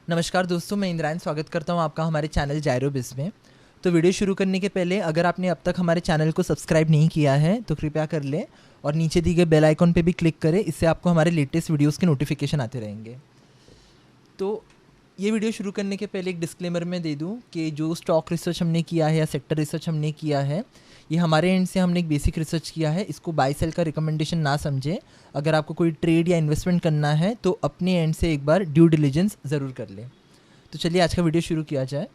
नमस्कार दोस्तों, मैं इंद्रायण स्वागत करता हूं आपका हमारे चैनल जायरो बिज़ में। तो वीडियो शुरू करने के पहले अगर आपने अब तक हमारे चैनल को सब्सक्राइब नहीं किया है तो कृपया कर लें और नीचे दिए गए बेल आइकन पे भी क्लिक करें। इससे आपको हमारे लेटेस्ट वीडियोस के नोटिफिकेशन आते रहेंगे। तो ये वीडियो शुरू करने के पहले एक डिस्क्लेमर मैं दे दूं कि जो स्टॉक रिसर्च हमने किया है या सेक्टर रिसर्च हमने किया है, ये हमारे एंड से हमने एक बेसिक रिसर्च किया है। इसको बाय सेल का रिकमेंडेशन ना समझें। अगर आपको कोई ट्रेड या इन्वेस्टमेंट करना है तो अपने एंड से एक बार ड्यू डिलिजेंस ज़रूर कर लें। तो चलिए आज का वीडियो शुरू किया जाए।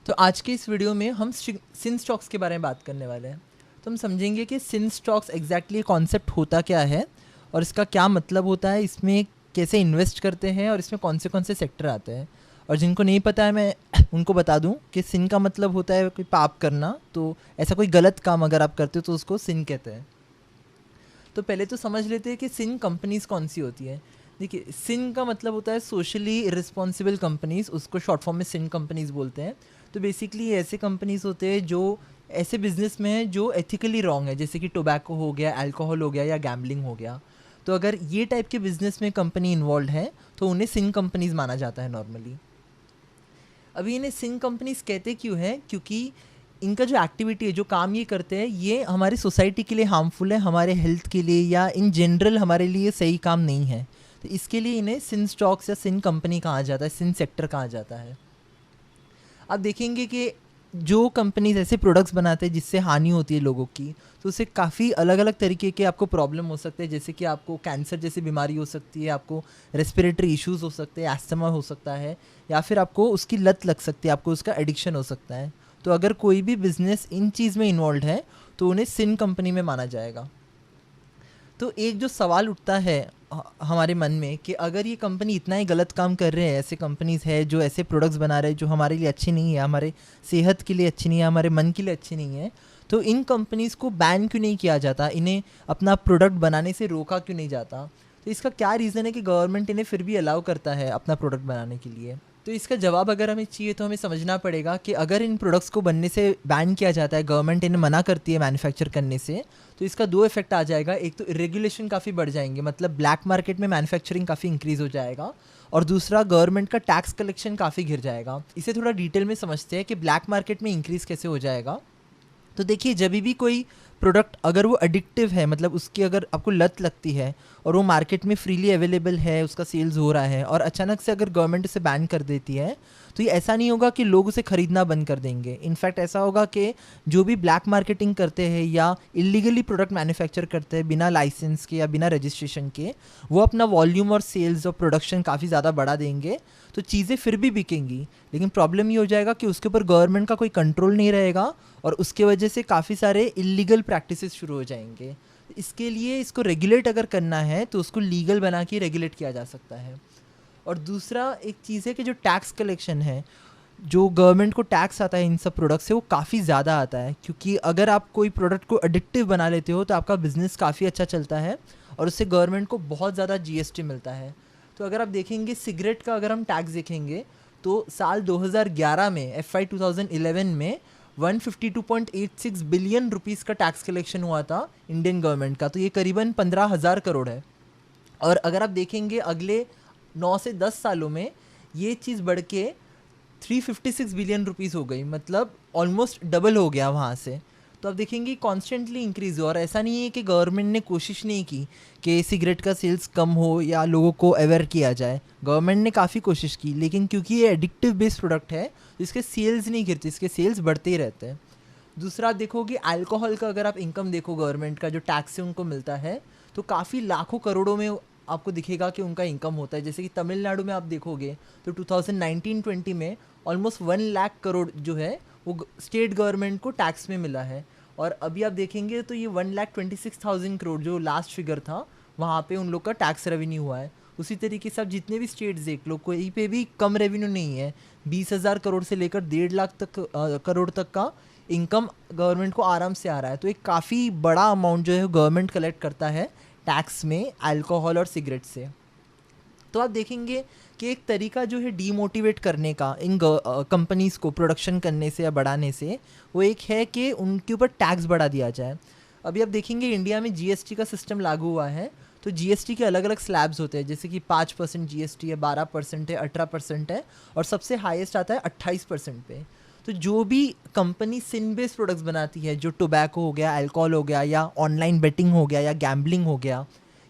तो आज के इस वीडियो में हम सिन स्टॉक्स के बारे में बात करने वाले हैं। तो हम समझेंगे कि सिन स्टॉक्स एग्जैक्टली कॉन्सेप्ट होता क्या है और इसका क्या मतलब होता है, इसमें कैसे इन्वेस्ट करते हैं और इसमें कौन से सेक्टर आते हैं। और जिनको नहीं पता है मैं उनको बता दूं कि सिन का मतलब होता है कोई पाप करना। तो ऐसा कोई गलत काम अगर आप करते हो तो उसको सिन कहते हैं। तो पहले तो समझ लेते हैं कि सिन कंपनीज़ कौन सी होती है। देखिए, सिन का मतलब होता है सोशली रिस्पॉन्सिबल कंपनीज़, उसको शॉर्ट फॉर्म में सिन कंपनीज़ बोलते हैं। तो बेसिकली ऐसे कंपनीज़ होते हैं जो ऐसे बिजनेस में है जो एथिकली रॉन्ग है, जैसे कि टोबैको हो गया, अल्कोहल हो गया या गैम्बलिंग हो गया। तो अगर ये टाइप के बिजनेस में कंपनी इन्वॉल्व है तो उन्हें सिन कंपनीज़ माना जाता है नॉर्मली। अभी इन्हें सिन कंपनीज़ कहते क्यों हैं? क्योंकि इनका जो एक्टिविटी है, जो काम ये करते हैं, ये हमारी सोसाइटी के लिए हार्मफुल है, हमारे हेल्थ के लिए या इन जनरल हमारे लिए सही काम नहीं है। तो इसके लिए इन्हें सिन स्टॉक्स या सिन कंपनी कहा जाता है, सिन सेक्टर कहा जाता है। आप देखेंगे कि जो कंपनीज ऐसे प्रोडक्ट्स बनाते हैं जिससे हानि होती है लोगों की, तो उससे काफ़ी अलग अलग तरीके के आपको प्रॉब्लम हो सकते हैं। जैसे कि आपको कैंसर जैसी बीमारी हो सकती है, आपको रेस्पिरेटरी इश्यूज़ हो सकते हैं, एस्थमा हो सकता है, या फिर आपको उसकी लत लग सकती है, आपको उसका एडिक्शन हो सकता है। तो अगर कोई भी बिजनेस इन चीज़ में इन्वॉल्व है तो उन्हें सिन कंपनी में माना जाएगा। तो एक जो सवाल उठता है हमारे मन में कि अगर ये कंपनी इतना ही गलत काम कर रहे हैं, ऐसे कंपनीज है जो ऐसे प्रोडक्ट्स बना रहे हैं जो हमारे लिए अच्छी नहीं है, हमारे सेहत के लिए अच्छी नहीं है, हमारे मन के लिए अच्छी नहीं है, तो इन कंपनीज़ को बैन क्यों नहीं किया जाता, इन्हें अपना प्रोडक्ट बनाने से रोका क्यों नहीं जाता? तो इसका क्या रीज़न है कि गवर्नमेंट इन्हें फिर भी अलाउ करता है अपना प्रोडक्ट बनाने के लिए? तो इसका जवाब अगर हमें चाहिए तो हमें समझना पड़ेगा कि अगर इन प्रोडक्ट्स को बनने से बैन किया जाता है, गवर्नमेंट इन्हें मना करती है मैन्युफैक्चर करने से, तो इसका दो इफेक्ट आ जाएगा। एक तो रेगुलेशन काफ़ी बढ़ जाएंगे, मतलब ब्लैक मार्केट में मैन्युफैक्चरिंग काफ़ी इंक्रीज़ हो जाएगा, और दूसरा गवर्नमेंट का टैक्स कलेक्शन काफ़ी गिर जाएगा। इसे थोड़ा डिटेल में समझते हैं कि ब्लैक मार्केट में इंक्रीज़ कैसे हो जाएगा। तो देखिए, जब भी कोई प्रोडक्ट अगर वो एडिक्टिव है, मतलब उसकी अगर आपको लत लगती है और वो मार्केट में फ्रीली अवेलेबल है, उसका सेल्स हो रहा है, और अचानक से अगर गवर्नमेंट उसे बैन कर देती है, तो ये ऐसा नहीं होगा कि लोग उसे ख़रीदना बंद कर देंगे। इनफैक्ट ऐसा होगा कि जो भी ब्लैक मार्केटिंग करते हैं या इलीगली प्रोडक्ट मैन्युफैक्चर करते हैं बिना लाइसेंस के या बिना रजिस्ट्रेशन के, वो अपना वॉल्यूम और सेल्स और प्रोडक्शन काफ़ी ज़्यादा बढ़ा देंगे। तो चीज़ें फिर भी बिकेंगी, लेकिन प्रॉब्लम ये हो जाएगा कि उसके ऊपर गवर्नमेंट का कोई कंट्रोल नहीं रहेगा और उसके वजह से काफ़ी सारे इलीगल प्रैक्टिसेस शुरू हो जाएंगे। इसके लिए इसको रेगुलेट अगर करना है तो उसको लीगल बना के रेगुलेट किया जा सकता है। और दूसरा एक चीज़ है कि जो टैक्स कलेक्शन है, जो गवर्नमेंट को टैक्स आता है इन सब प्रोडक्ट से, वो काफ़ी ज़्यादा आता है। क्योंकि अगर आप कोई प्रोडक्ट को एडिक्टिव बना लेते हो तो आपका बिजनेस काफ़ी अच्छा चलता है और उससे गवर्नमेंट को बहुत ज़्यादा जीएसटी मिलता है। तो अगर आप देखेंगे सिगरेट का, अगर हम टैक्स देखेंगे तो साल 2011 में, FY 2011 में 152.86 बिलियन रुपीस का टैक्स कलेक्शन हुआ था इंडियन गवर्नमेंट का। तो ये करीबन 15,000 करोड़ है। और अगर आप देखेंगे अगले 9 से 10 सालों में ये चीज़ बढ़ के 356 बिलियन रुपीस हो गई, मतलब ऑलमोस्ट डबल हो गया वहाँ से। तो आप देखेंगे कॉन्स्टेंटली इंक्रीज़ हो। और ऐसा नहीं है कि गवर्नमेंट ने कोशिश नहीं की कि सिगरेट का सेल्स कम हो या लोगों को अवेयर किया जाए। गवर्नमेंट ने काफ़ी कोशिश की, लेकिन क्योंकि ये एडिक्टिव बेस्ड प्रोडक्ट है तो इसके सेल्स नहीं गिरते, इसके सेल्स बढ़ते ही रहते हैं। दूसरा आप देखोगे अल्कोहल का, अगर आप इनकम देखो गवर्नमेंट का जो टैक्स से उनको मिलता है, तो काफ़ी लाखों करोड़ों में आपको दिखेगा कि उनका इनकम होता है। जैसे कि तमिलनाडु में आप देखोगे तो 2019-20 में ऑलमोस्ट 1 लाख करोड़ जो है वो स्टेट गवर्नमेंट को टैक्स में मिला है। और अभी आप देखेंगे तो ये 1,26,000 करोड़ जो लास्ट फिगर था, वहाँ पे उन लोग का टैक्स रेवेन्यू हुआ है। उसी तरीके से आप जितने भी स्टेट्स देख लो, कोई पे भी कम रेवेन्यू नहीं है। 20,000 करोड़ से लेकर 1.5 लाख तक करोड़ तक का इनकम गवर्नमेंट को आराम से आ रहा है। तो एक काफ़ी बड़ा अमाउंट जो है गवर्नमेंट कलेक्ट करता है टैक्स में अल्कोहल और सिगरेट से। तो आप देखेंगे कि एक तरीका जो है डीमोटिवेट करने का इन कंपनीज़ को प्रोडक्शन करने से या बढ़ाने से, वो एक है कि उनके ऊपर टैक्स बढ़ा दिया जाए। अभी आप देखेंगे इंडिया में जीएसटी का सिस्टम लागू हुआ है, तो जीएसटी के अलग अलग स्लैब्स होते हैं, जैसे कि 5% जीएसटी है, 12% है, 18% है, और सबसे हाईएस्ट आता है 28% पे। तो जो भी कंपनी सिन बेस्ड प्रोडक्ट्स बनाती है, जो टोबैको हो गया, अल्कोहल हो गया, या ऑनलाइन बेटिंग हो गया, या गैम्बलिंग हो गया,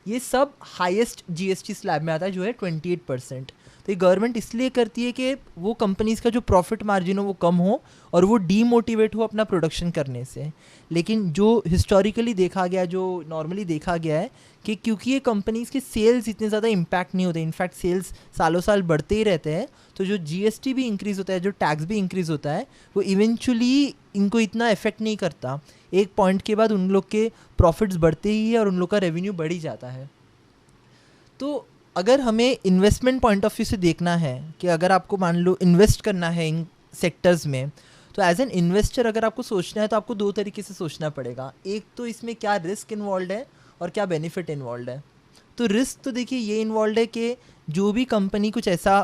ये सब हाईएस्ट जीएसटी स्लैब में आता है, जो है 28%। तो ये गवर्नमेंट इसलिए करती है कि वो कंपनीज़ का जो प्रॉफिट मार्जिन हो वो कम हो और वो डीमोटिवेट हो अपना प्रोडक्शन करने से। लेकिन जो हिस्टोरिकली देखा गया, जो नॉर्मली देखा गया है कि क्योंकि ये कंपनीज़ के सेल्स इतने ज़्यादा इम्पैक्ट नहीं होते, इनफैक्ट सेल्स सालों साल बढ़ते ही रहते हैं, तो जो जीएसटी भी इंक्रीज़ होता है, जो टैक्स भी इंक्रीज़ होता है, वो इवेंचुअली इनको इतना इफेक्ट नहीं करता। एक पॉइंट के बाद उन लोग के प्रॉफिट्स बढ़ते ही है और उन लोग का रेवेन्यू बढ़ ही जाता है। तो अगर हमें इन्वेस्टमेंट पॉइंट ऑफ व्यू से देखना है कि अगर आपको मान लो इन्वेस्ट करना है इन सेक्टर्स में, तो एज एन इन्वेस्टर अगर आपको सोचना है तो आपको दो तरीके से सोचना पड़ेगा। एक तो इसमें क्या रिस्क इन्वॉल्व है और क्या बेनिफिट इन्वॉल्व है। तो रिस्क तो देखिए ये इन्वॉल्व है कि जो भी कंपनी कुछ ऐसा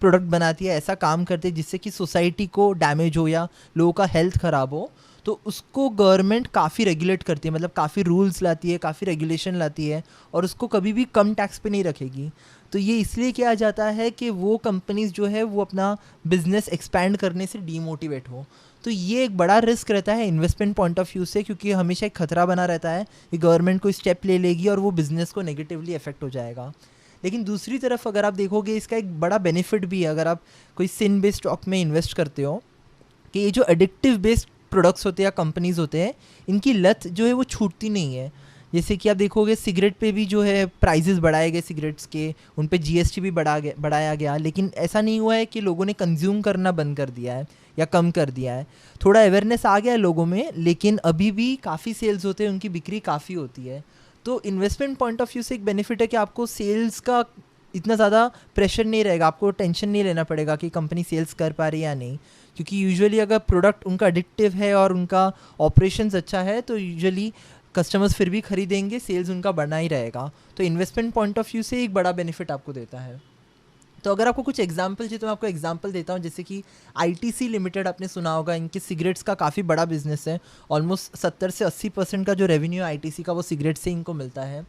प्रोडक्ट बनाती है, ऐसा काम करती है जिससे कि सोसाइटी को डैमेज हो या लोगों का हेल्थ ख़राब हो, तो उसको गवर्नमेंट काफ़ी रेगुलेट करती है, मतलब काफ़ी रूल्स लाती है, काफ़ी रेगुलेशन लाती है, और उसको कभी भी कम टैक्स पे नहीं रखेगी। तो ये इसलिए किया जाता है कि वो कंपनीज जो है वो अपना बिजनेस एक्सपैंड करने से डीमोटिवेट हो। तो ये एक बड़ा रिस्क रहता है इन्वेस्टमेंट पॉइंट ऑफ व्यू से, क्योंकि हमेशा एक खतरा बना रहता है कि गवर्नमेंट कोई स्टेप ले लेगी और वो बिज़नेस को नेगेटिवली अफेक्ट हो जाएगा। लेकिन दूसरी तरफ अगर आप देखोगे, इसका एक बड़ा बेनिफिट भी है अगर आप कोई सिन बेस्ड स्टॉक में इन्वेस्ट करते हो, कि ये जो एडिक्टिव बेस्ड प्रोडक्ट्स होते हैं या कंपनीज होते हैं, इनकी लत जो है वो छूटती नहीं है। जैसे कि आप देखोगे सिगरेट पे भी जो है प्राइजेस बढ़ाए गए सिगरेट्स के, उन पे जीएसटी भी बढ़ाया गया, लेकिन ऐसा नहीं हुआ है कि लोगों ने कंज्यूम करना बंद कर दिया है या कम कर दिया है। थोड़ा अवेयरनेस आ गया है लोगों में, लेकिन अभी भी काफ़ी सेल्स होते हैं, उनकी बिक्री काफ़ी होती है। तो इन्वेस्टमेंट पॉइंट ऑफ व्यू से एक बेनिफिट है कि आपको सेल्स का इतना ज़्यादा प्रेशर नहीं रहेगा, आपको टेंशन नहीं लेना पड़ेगा कि कंपनी सेल्स कर पा रही है या नहीं, क्योंकि यूजुअली अगर प्रोडक्ट उनका एडिक्टिव है और उनका ऑपरेशंस अच्छा है तो यूजुअली कस्टमर्स फिर भी खरीदेंगे, सेल्स उनका बढ़ना ही रहेगा। तो इन्वेस्टमेंट पॉइंट ऑफ व्यू से एक बड़ा बेनिफिट आपको देता है। तो अगर आपको कुछ एग्जांपल चाहिए तो मैं आपको एग्जांपल देता हूँ। जैसे कि आईटीसी लिमिटेड आपने सुना होगा, इनके सिगरेट्स का काफ़ी बड़ा बिजनेस है, ऑलमोस्ट 70 से 80% का जो रेवेन्यू आईटीसी का वो सिगरेट से इनको मिलता है।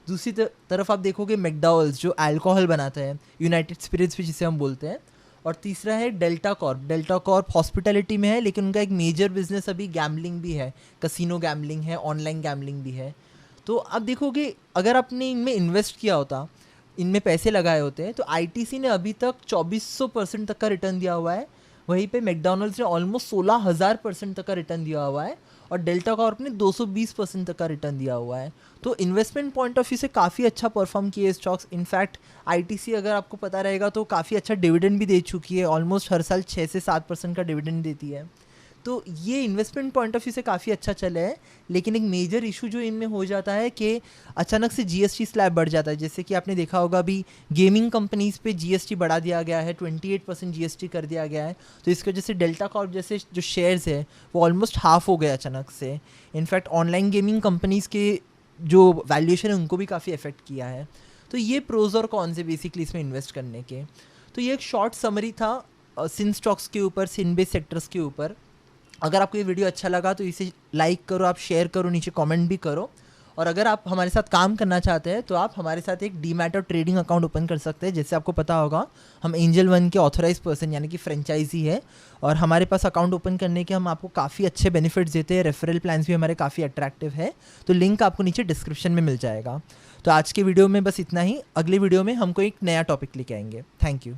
दूसरी तरफ आप देखोगे मैकडॉवेल्स जो अल्कोहल बनाता है, यूनाइटेड स्पिरिट्स भी जिसे हम बोलते हैं। और तीसरा है delta Corp. Delta Corp hospitality में है, लेकिन उनका एक मेजर बिजनेस अभी गैम्बलिंग भी है, कसिनो गैम्बलिंग है, ऑनलाइन गैम्बलिंग भी है। तो आप देखोगे अगर आपने इनमें इन्वेस्ट किया होता, इनमें पैसे लगाए होते हैं, तो आईटीसी ने अभी तक 2400% तक का रिटर्न दिया हुआ है। वहीं पे मैकडॉनल्ड्स ने ऑलमोस्ट 16,000% तक का रिटर्न दिया हुआ है, और डेल्टा कॉर्प ने 220% तक का रिटर्न दिया हुआ है। तो इन्वेस्टमेंट पॉइंट ऑफ व्यू से काफ़ी अच्छा परफॉर्म किए स्टॉक्स। इनफैक्ट आईटीसी अगर आपको पता रहेगा तो काफ़ी अच्छा डिविडेंड भी दे चुकी है, ऑलमोस्ट हर साल 6 से 7% का डिविडेंड देती है। तो ये इन्वेस्टमेंट पॉइंट ऑफ व्यू से काफ़ी अच्छा चला है। लेकिन एक मेजर इशू जो इनमें हो जाता है कि अचानक से जीएसटी स्लैब बढ़ जाता है। जैसे कि आपने देखा होगा अभी गेमिंग कंपनीज़ पे जीएसटी बढ़ा दिया गया है, 28% जीएसटी कर दिया गया है। तो इसकी वजह से डेल्टा कॉर्प जैसे जो शेयर्स है वो ऑलमोस्ट हाफ हो गए अचानक से। इनफैक्ट ऑनलाइन गेमिंग कंपनीज़ के जो वैल्यूएशन है उनको भी काफ़ी इफेक्ट किया है। तो ये प्रोज और कॉन्स है बेसिकली इसमें इन्वेस्ट करने के। तो ये एक शॉर्ट समरी था सिन स्टॉक्स के ऊपर, सिन बेस्ड सेक्टर्स के ऊपर। अगर आपको ये वीडियो अच्छा लगा तो इसे लाइक करो, आप शेयर करो, नीचे कमेंट भी करो। और अगर आप हमारे साथ काम करना चाहते हैं तो आप हमारे साथ एक डीमैट और ट्रेडिंग अकाउंट ओपन कर सकते हैं। जैसे आपको पता होगा हम एंजल वन के ऑथराइज पर्सन यानी कि फ्रेंचाइजी है, और हमारे पास अकाउंट ओपन करने के हम आपको काफ़ी अच्छे बेनिफिट्स देते हैं। रेफरल प्लान्स भी हमारे काफ़ी अट्रैक्टिव है, तो लिंक आपको नीचे डिस्क्रिप्शन में मिल जाएगा। तो आज के वीडियो में बस इतना ही। अगले वीडियो में हमको एक नया टॉपिक लेके आएंगे। Thank you.